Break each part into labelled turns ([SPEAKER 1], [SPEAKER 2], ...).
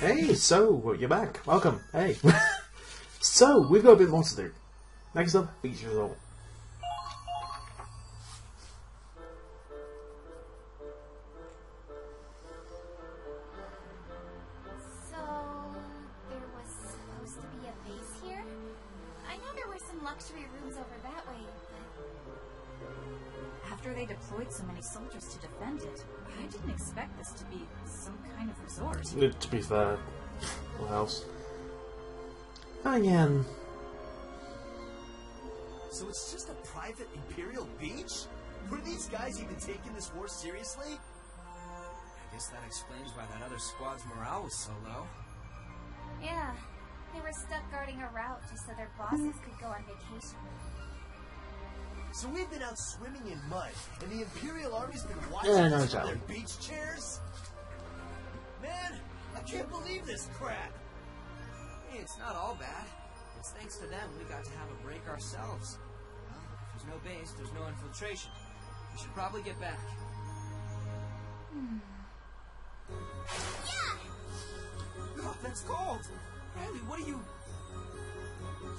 [SPEAKER 1] Hey, so, you're back. Welcome. Hey. So, we've got a bit more to do. Next up, beach resort.
[SPEAKER 2] So, there was supposed to be a base here? I know there were some luxury rooms over that way, but...
[SPEAKER 3] After they deployed so many soldiers to defend it, I didn't expect this to be some kind of resort.
[SPEAKER 1] To be fair, what else? Again.
[SPEAKER 4] So it's just a private Imperial beach? Were these guys even taking this war seriously?
[SPEAKER 5] I guess that explains why that other squad's morale was so low.
[SPEAKER 2] Yeah, they were stuck guarding a route just so their bosses could go on vacation.
[SPEAKER 4] So we've been out swimming in mud, and the Imperial Army's been watching
[SPEAKER 1] Yeah, no,
[SPEAKER 4] us
[SPEAKER 1] exactly.
[SPEAKER 4] from their beach chairs? Man, I can't believe this crap!
[SPEAKER 5] Hey, it's not all bad. It's thanks to them we got to have a break ourselves. Well, if there's no base, there's no infiltration. We should probably get back.
[SPEAKER 4] Oh, that's cold!
[SPEAKER 5] Riley, what are you...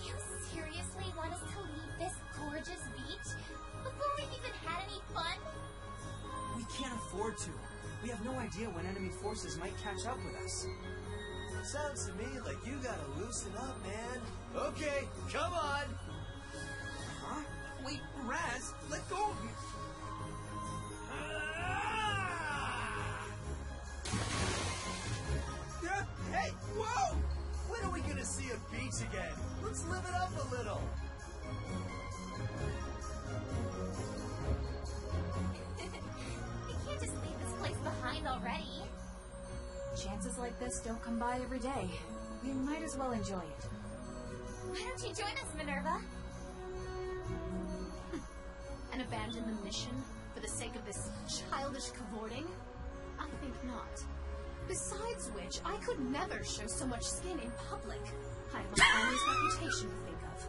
[SPEAKER 2] You seriously want us to leave this gorgeous beach before we've even had any fun?
[SPEAKER 5] We can't afford to. We have no idea when enemy forces might catch up with us.
[SPEAKER 4] Sounds to me like you gotta loosen up, man. Okay, come on!
[SPEAKER 5] Huh? Wait, Raz, let go of me.
[SPEAKER 4] Hey, whoa! When are we gonna see a beach again? Let's live it up a little.
[SPEAKER 2] We can't just leave this place behind already.
[SPEAKER 3] Chances like this don't come by every day. We might as well enjoy it.
[SPEAKER 2] Why don't you join us, Minerva?
[SPEAKER 6] And abandon the mission for the sake of this childish cavorting? I think not. Besides which, I could never show so much skin in public. I have a family's reputation to think of.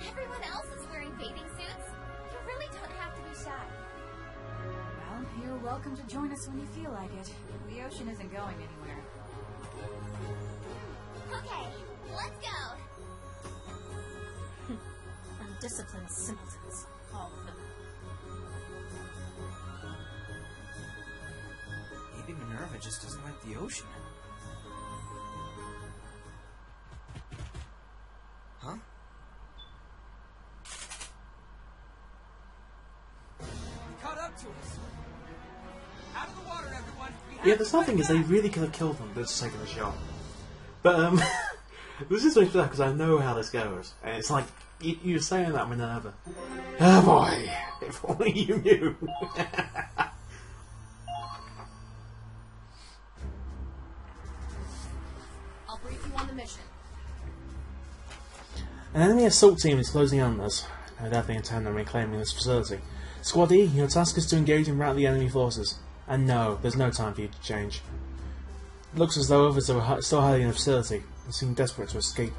[SPEAKER 2] Everyone else is wearing bathing suits. You really don't have to be shy.
[SPEAKER 3] Well, you're welcome to join us when you feel like it. The ocean isn't going anywhere.
[SPEAKER 2] Okay, let's go.
[SPEAKER 6] Undisciplined simpletons, all of them.
[SPEAKER 5] Maybe Minerva just doesn't like the ocean. Huh? He caught up to us. Out of the water, everyone.
[SPEAKER 1] Yeah, the sad thing is they really could have killed them, but just taken the shot. But, this is really sad because I know how this goes. And it's like, you're saying that Minerva. Oh boy, if only you knew.
[SPEAKER 6] I'll brief you on the mission.
[SPEAKER 1] An enemy assault team is closing in on us. No doubt they intend on reclaiming this facility. Squad E, your task is to engage and rat the enemy forces. And no, there's no time for you to change. It looks as though others are still hiding in the facility and seem desperate to escape.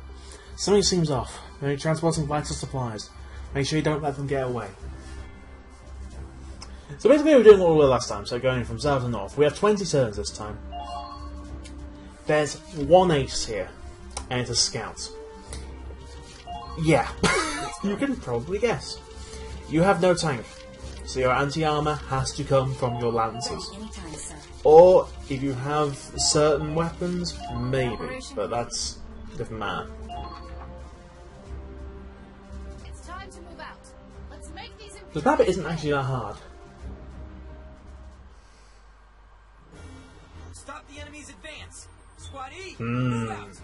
[SPEAKER 1] Something seems off. They're transporting vital supplies. Make sure you don't let them get away. So basically we're doing what we were last time, so going from south to north. We have 20 turns this time. There's one ace here, and it's a scout. Yeah, you can probably guess. You have no tank, so your anti-armour has to come from your lancers.
[SPEAKER 3] Anytime, sir.
[SPEAKER 1] Or, if you have certain weapons, maybe, but that's a different matter.
[SPEAKER 6] It's time to move out. Let's make these
[SPEAKER 1] The rabbit isn't actually that hard.
[SPEAKER 5] Stop the enemy's advance. Squad E, move out.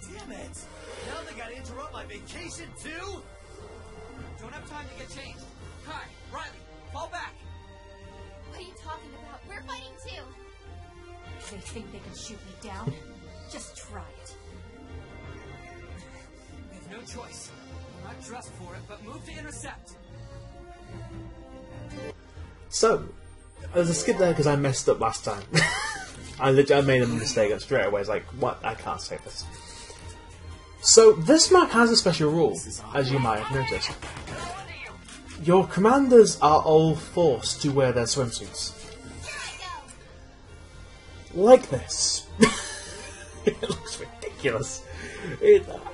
[SPEAKER 4] Damn it! Now they gotta interrupt my vacation too?
[SPEAKER 5] Don't have time to get changed. Kai, Riley, fall back.
[SPEAKER 2] What are you talking about? We're fighting too.
[SPEAKER 3] They think they can shoot me down? Just try it.
[SPEAKER 5] We have no choice. We're not dressed for it, but move to intercept.
[SPEAKER 1] So, there's a skip there because I messed up last time. I made a mistake straight away. It's like, what? I can't say this. So this map has a special rule, as you might have noticed. Your commanders are all forced to wear their swimsuits. Like this. It looks ridiculous.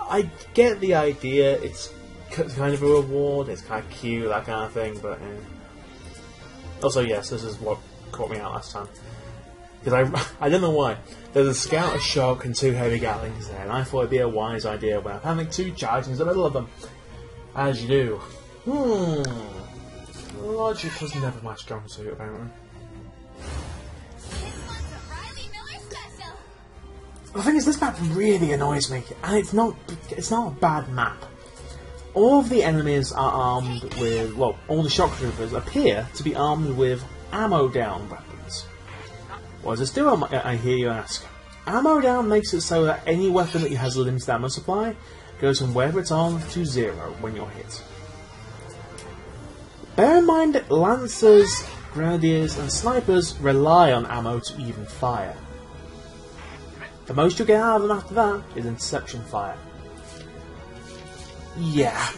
[SPEAKER 1] I get the idea, it's kind of a reward, it's kind of cute, that kind of thing, but also yes, this is what caught me out last time. Because I don't know why. There's a scout, a shock, and 2 heavy gatlings there, and I thought it'd be a wise idea when I'm having 2 charging in the middle of them. As you do. Logic was never my strong suit, apparently. The thing is, this map really annoys me, and it's not a bad map. All of the enemies are armed with, well, all the shock troopers appear to be armed with ammo down weapons. What does this do, I hear you ask? Ammo down makes it so that any weapon that has a limited ammo supply goes from wherever it's on to 0 when you're hit. Bear in mind, lancers, grenadiers and snipers rely on ammo to even fire. The most you get out of them after that is interception fire. Yeah,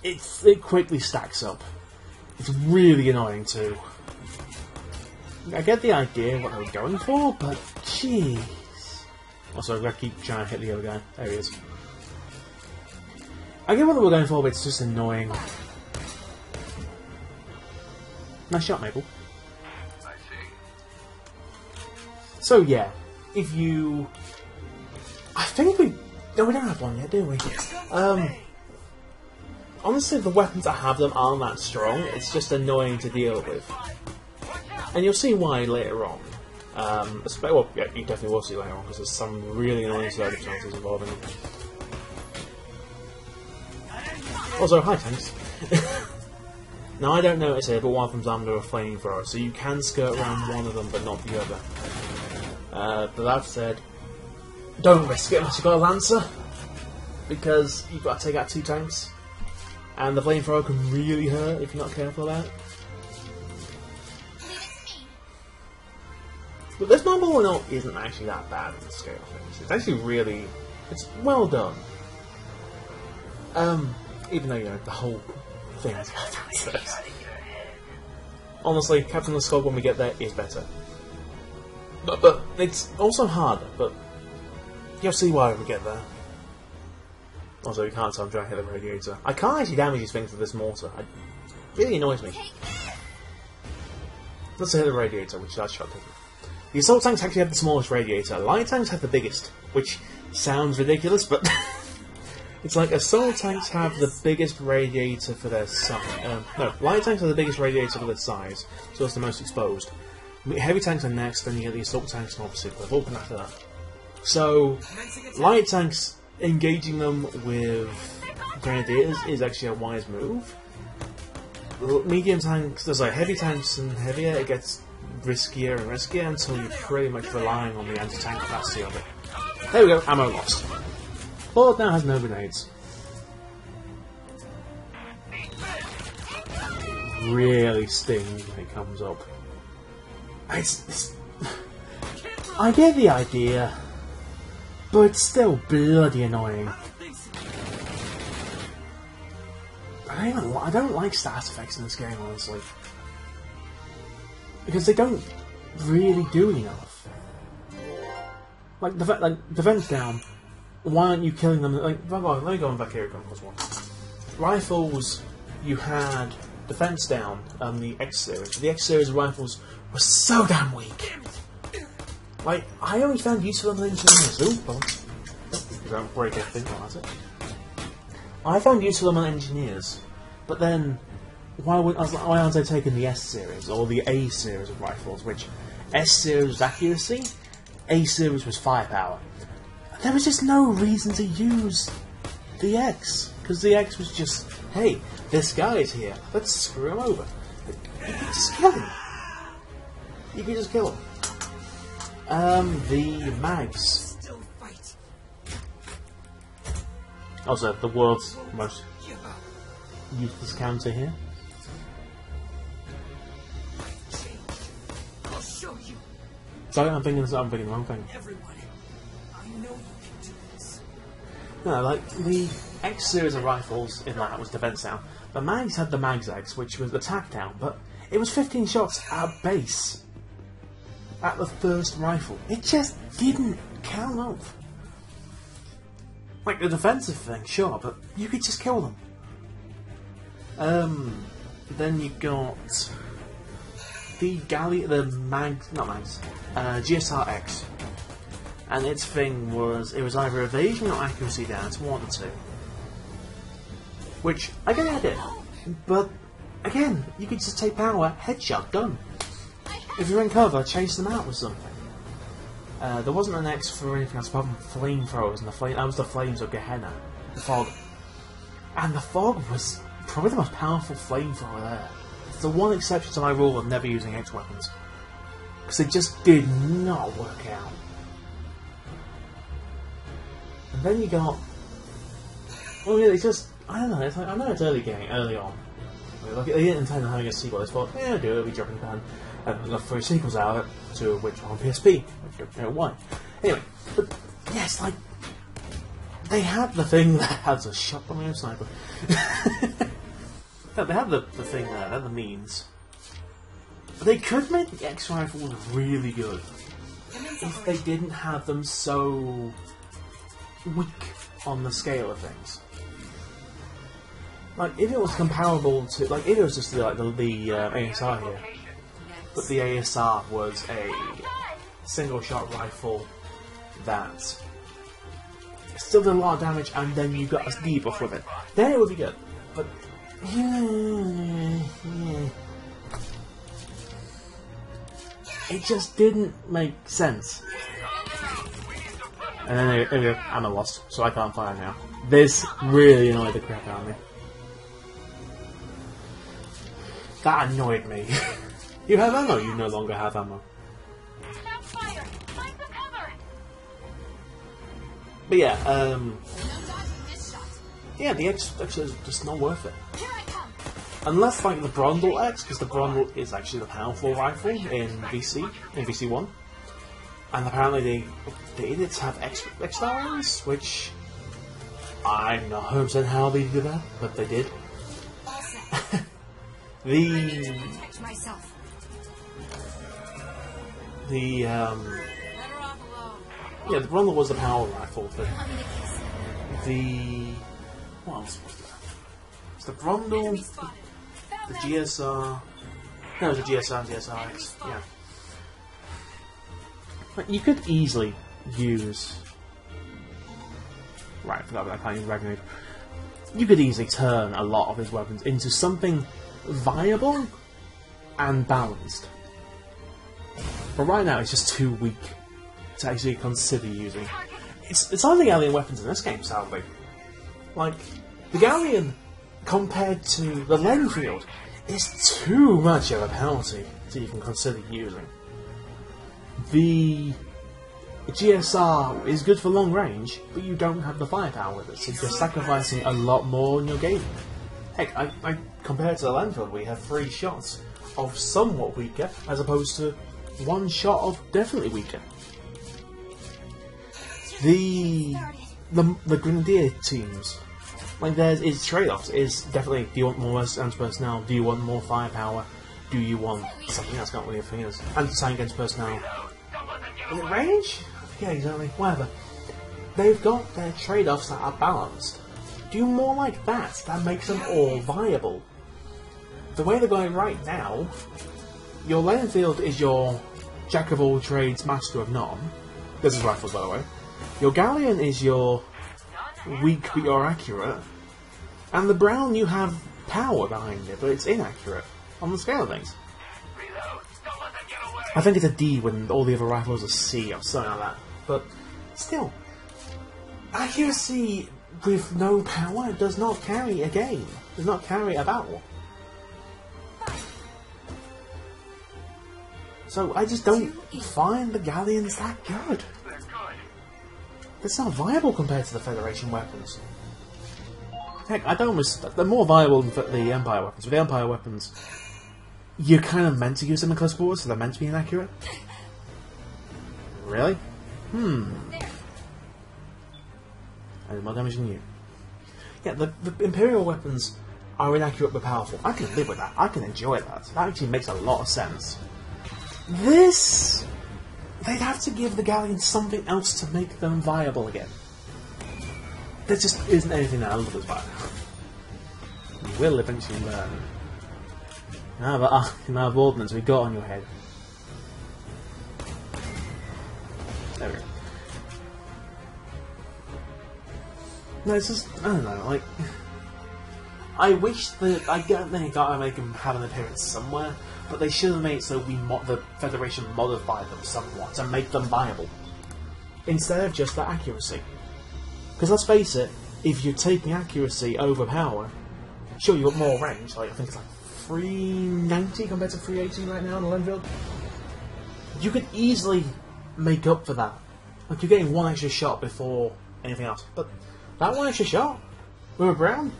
[SPEAKER 1] it quickly stacks up. It's really annoying too. I get the idea of what they were going for, but jeez. Also, I've got to keep trying to hit the other guy. There he is. I get what they were going for, but it's just annoying. Nice shot, Maple.
[SPEAKER 7] I see.
[SPEAKER 1] So yeah, if you... I think we... No, we don't have one yet, do we? Honestly, the weapons that have them aren't that strong. It's just annoying to deal with. And you'll see why later on. Well, yeah, you definitely will see later on, because there's some really annoying circumstances involving them. Also, hi tanks. Now, I don't notice it, but one of them's armed with a flamethrower, so you can skirt around one of them, but not the other. But that said, don't risk it unless you've got a Lancer, because you've got to take out 2 tanks, and the flamethrower can really hurt if you're not careful about it. But this map all in all isn't actually that bad in the scale of things. It's actually really... it's well done. Even though, you know, the whole thing is honestly, Captain the Skull when we get there is better. But it's also harder, but you'll see why we get there. Also, you can't tell I'm trying to hit the radiator. I can't actually damage these things with this mortar. It really annoys me. Let's hit the radiator, which does shot taking. The assault tanks actually have the smallest radiator. Light tanks have the biggest, which sounds ridiculous, but it's like assault tanks have the biggest radiator for their size. No, light tanks have the biggest radiator for their size, so it's the most exposed. Heavy tanks are next, then you get the assault tanks, and obviously the Vulcan after that. So, light tanks, engaging them with grenadiers is actually a wise move. Medium tanks, there's like heavy tanks and heavier, it gets riskier and riskier until you're pretty much relying on the anti-tank capacity of it. There we go, ammo lost. Ford now has no grenades. Really stings when it comes up. I get the idea, but it's still bloody annoying. I don't like stat effects in this game, honestly. Because they don't really do enough. Like, defense down, why aren't you killing them? Like, let me go on back here, Chronicles 1. Rifles, you had defense down, the X series. The X series rifles were so damn weak. Like, I only found use for them in engineers. Ooh, well, you don't break everything, that's it. I found use for them on engineers, but then why aren't I taking the S series or the A series of rifles? Which S series was accuracy, A series was firepower. There was just no reason to use the X, because the X was just, hey, this guy is here, let's screw him over. You could just kill him. You could just kill him. The mags. Also, the world's most useless counter here. Sorry, I'm thinking the wrong thing. No, like, the X series of rifles in that was defense down. The mags had the mags X, which was attack down, but it was 15 shots at base. At the first rifle. It just didn't count up. Like the defensive thing, sure, but you could just kill them. Then you got the GSR-X. And its thing was, it was either evasion or accuracy down to 1 or 2. Which, I get the idea. But, again, you could just take power, headshot, done. If you're in cover, chase them out with something. There wasn't an X for anything else apart from flamethrowers, and that was the flames of Gehenna. The fog. And the fog was probably the most powerful flamethrower there. It's the one exception to my rule of never using X weapons. Because it just did not work out. And then you got... Well, yeah, it's just... I don't know, it's like, I know it's early on. Like, they didn't intend on having a sequel, they thought, yeah, do it, we dropping pan. And look for sequels out of it, to which on PSP. I don't know why. Anyway, but yes, like, they had the thing that has a shotgun and a sniper. They had the thing there, they had the means. But they could make the X rifles really good if they didn't have them so weak on the scale of things. Like, if it was comparable to, like, if it was just the ASR here, but the ASR was a single-shot rifle that still did a lot of damage, and then you got a debuff with it, then it would be good. But it just didn't make sense. And then anyway, I'm lost, so I can't fire now. This really annoyed the crap out of me. That annoyed me. You have ammo, you no longer have ammo. But yeah, yeah, the X is just not worth it. Unless like the Brondel X, because the Brondel is actually the powerful rifle in VC1. And apparently the idiots have X-Star rounds, which I'm not 100% how they did that, but they did. Yeah, the Brondel was the power rifle, but what else was there? It's the Brondel, the GSR. No, it was a GSR and GSR-X, yeah. But you could easily use... Right, I forgot about that kind of Ragnarok. You could easily turn a lot of his weapons into something viable and balanced. But right now it's just too weak to actually consider using. It's only alien weapons in this game, sadly. Like, the Galleon compared to the Lenfield is too much of a penalty to even consider using. The GSR is good for long range, but you don't have the firepower with it, so you're sacrificing a lot more in your game. Heck, I compared to the Lenfield, we have 3 shots of somewhat weaker, as opposed to 1 shot of definitely weaker. The Grenadier teams, like there's its trade-offs is definitely, do you want more anti-personnel, do you want more firepower, do you want something else, can't really think of anti-tank against personnel. Is it range? Yeah, exactly, whatever. They've got their trade-offs that are balanced. Do more like that, that makes them all viable. The way they're going right now, your Lenfield is your jack of all trades, master of none. This is rifles, by the way. Your Galleon is your weak but you're accurate. And the Brown, you have power behind it, but it's inaccurate on the scale of things. I think it's a D when all the other rifles are C or something like that. But still, accuracy with no power does not carry a game. Does not carry a battle. So I just don't find the Galleons that good. It's not viable compared to the Federation weapons. Heck, they're more viable than the Empire weapons. With the Empire weapons, you're kind of meant to use them in close quarters, so they're meant to be inaccurate. Really? and more damage than you. Yeah, the Imperial weapons are inaccurate but powerful. I can live with that. I can enjoy that. That actually makes a lot of sense. This... They'd have to give the Galleons something else to make them viable again. There just isn't anything that I love about it. You will eventually learn. Now the amount of ordnance we got on your head. There we go. No, it's just, I don't know, like... I wish that... I get they gotta make them have an appearance somewhere, but they should have made it so the Federation modified them somewhat to make them viable. Instead of just that accuracy. Because let's face it, if you're taking accuracy over power, sure, you've got more range, like I think it's like 390 compared to 380 right now on the Lenfield. You could easily make up for that. Like, you're getting one extra shot before anything else. But that one extra shot with a Brown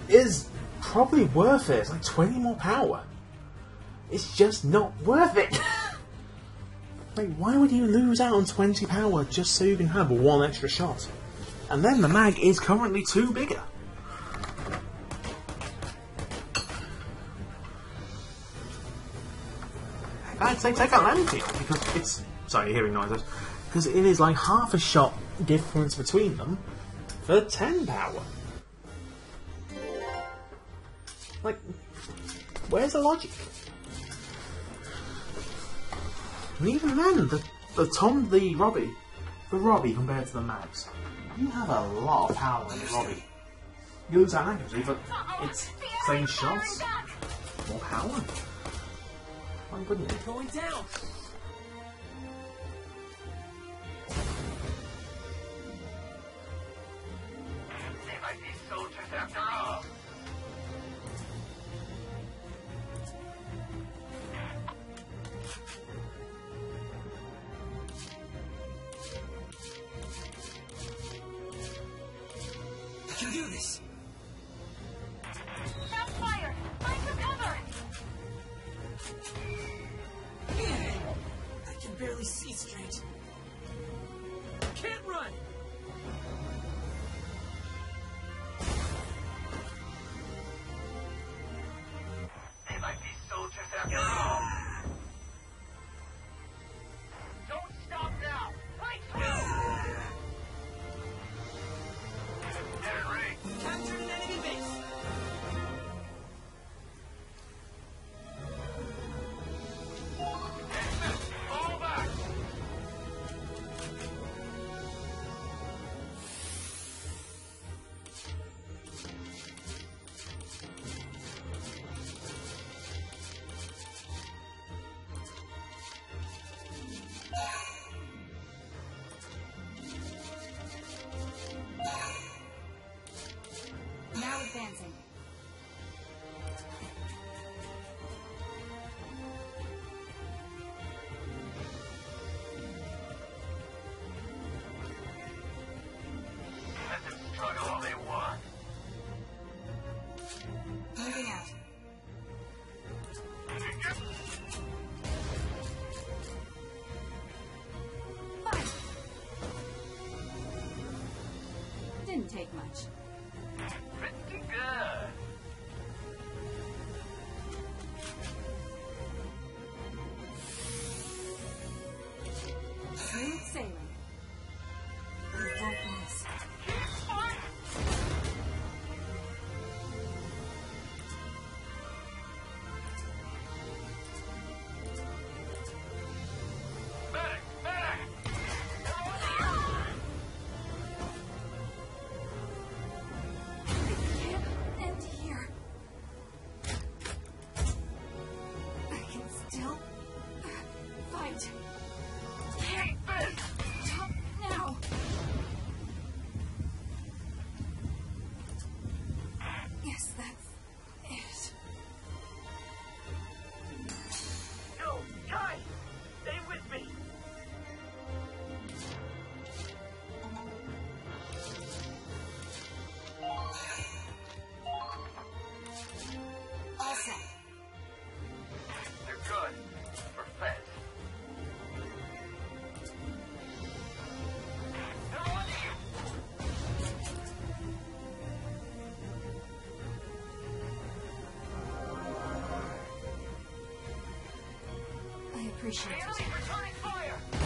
[SPEAKER 1] is probably worth it. It's like 20 more power. It's just not worth it. Like, why would you lose out on 20 power just so you can have one extra shot? And then the mag is currently 2 bigger. I'd say take a Lenfield because it's... Sorry, you're hearing noises. Because it is like half a shot difference between them for 10 power. Like, where's the logic? And even then, the Robbie compared to the Mags, you have a lot of power in the Robbie. You lose that accuracy, but it's same shots, more power. Why wouldn't it?
[SPEAKER 5] Going down.
[SPEAKER 7] They might be soldiers after all.
[SPEAKER 5] I can do this.
[SPEAKER 2] Shots fired! Find some cover!
[SPEAKER 5] I can barely see straight. Can't run.
[SPEAKER 7] They might be soldiers after all. Don't stop now. Right through. They're rigged.
[SPEAKER 5] Captured an enemy base.
[SPEAKER 7] Fall back.
[SPEAKER 3] Now advancing.
[SPEAKER 7] Let them struggle all they want.
[SPEAKER 3] Moving out. Fire! Didn't take much.
[SPEAKER 7] Pretty good.
[SPEAKER 3] Smooth sailing. You won't miss.
[SPEAKER 7] Back, back.
[SPEAKER 3] appreciate it.
[SPEAKER 7] Enemy returning fire!